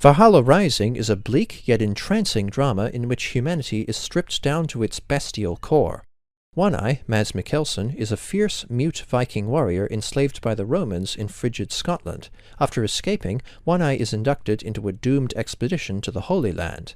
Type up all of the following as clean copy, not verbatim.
Valhalla Rising is a bleak yet entrancing drama in which humanity is stripped down to its bestial core. One-Eye, Mads Mikkelsen, is a fierce, mute Viking warrior enslaved by the Romans in frigid Scotland. After escaping, One-Eye is inducted into a doomed expedition to the Holy Land.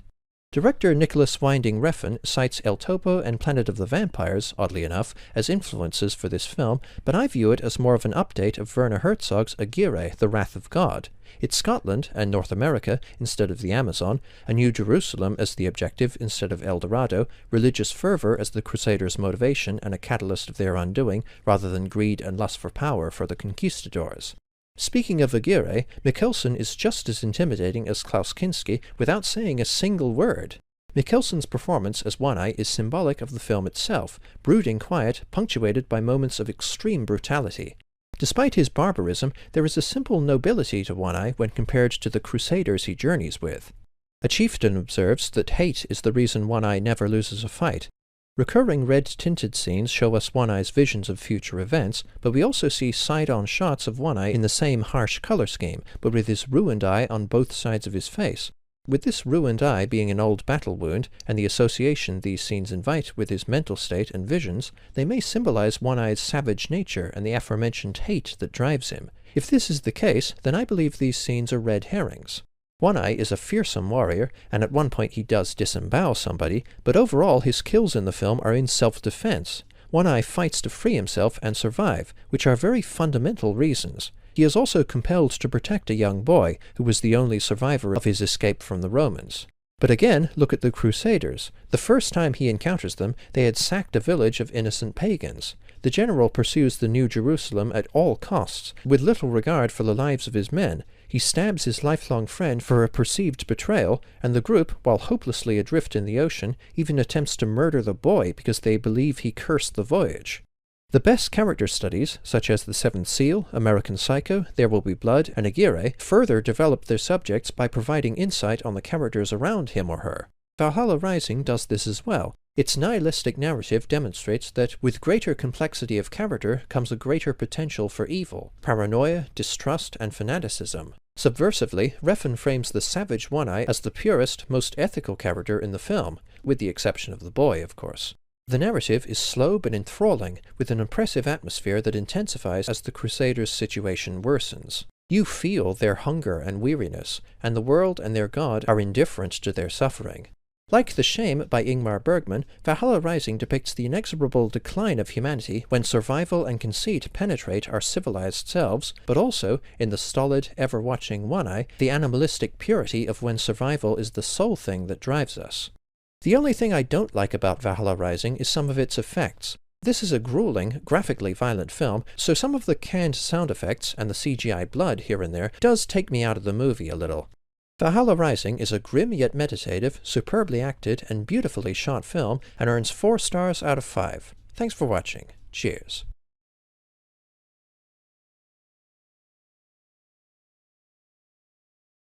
Director Nicolas Winding Refn cites El Topo and Planet of the Vampires, oddly enough, as influences for this film, but I view it as more of an update of Werner Herzog's Aguirre, The Wrath of God. It's Scotland and North America instead of the Amazon, a New Jerusalem as the objective instead of El Dorado, religious fervor as the Crusaders' motivation and a catalyst of their undoing, rather than greed and lust for power for the conquistadors. Speaking of Aguirre, Mikkelsen is just as intimidating as Klaus Kinski without saying a single word. Mikkelsen's performance as One-Eye is symbolic of the film itself, brooding quiet, punctuated by moments of extreme brutality. Despite his barbarism, there is a simple nobility to One-Eye when compared to the Crusaders he journeys with. A chieftain observes that hate is the reason One-Eye never loses a fight. Recurring red-tinted scenes show us One-Eye's visions of future events, but we also see side-on shots of One-Eye in the same harsh color scheme, but with his ruined eye on both sides of his face. With this ruined eye being an old battle wound, and the association these scenes invite with his mental state and visions, they may symbolize One-Eye's savage nature and the aforementioned hate that drives him. If this is the case, then I believe these scenes are red herrings. One-Eye is a fearsome warrior, and at one point he does disembowel somebody, but overall his kills in the film are in self-defense. One-Eye fights to free himself and survive, which are very fundamental reasons. He is also compelled to protect a young boy, who was the only survivor of his escape from the Romans. But again, look at the Crusaders. The first time he encounters them, they had sacked a village of innocent pagans. The general pursues the New Jerusalem at all costs, with little regard for the lives of his men. He stabs his lifelong friend for a perceived betrayal, and the group, while hopelessly adrift in the ocean, even attempts to murder the boy because they believe he cursed the voyage. The best character studies, such as The Seventh Seal, American Psycho, There Will Be Blood, and Aguirre, further develop their subjects by providing insight on the characters around him or her. Valhalla Rising does this as well. Its nihilistic narrative demonstrates that with greater complexity of character comes a greater potential for evil, paranoia, distrust, and fanaticism. Subversively, Refn frames the savage One-Eye as the purest, most ethical character in the film, with the exception of the boy, of course. The narrative is slow but enthralling, with an oppressive atmosphere that intensifies as the Crusaders' situation worsens. You feel their hunger and weariness, and the world and their god are indifferent to their suffering. Like The Shame by Ingmar Bergman, Valhalla Rising depicts the inexorable decline of humanity when survival and conceit penetrate our civilized selves, but also, in the stolid, ever-watching One-Eye, the animalistic purity of when survival is the sole thing that drives us. The only thing I don't like about Valhalla Rising is some of its effects. This is a grueling, graphically violent film, so some of the canned sound effects and the CGI blood here and there does take me out of the movie a little. Valhalla Rising is a grim yet meditative, superbly acted, and beautifully shot film, and earns 4 stars out of 5. Thanks for watching. Cheers.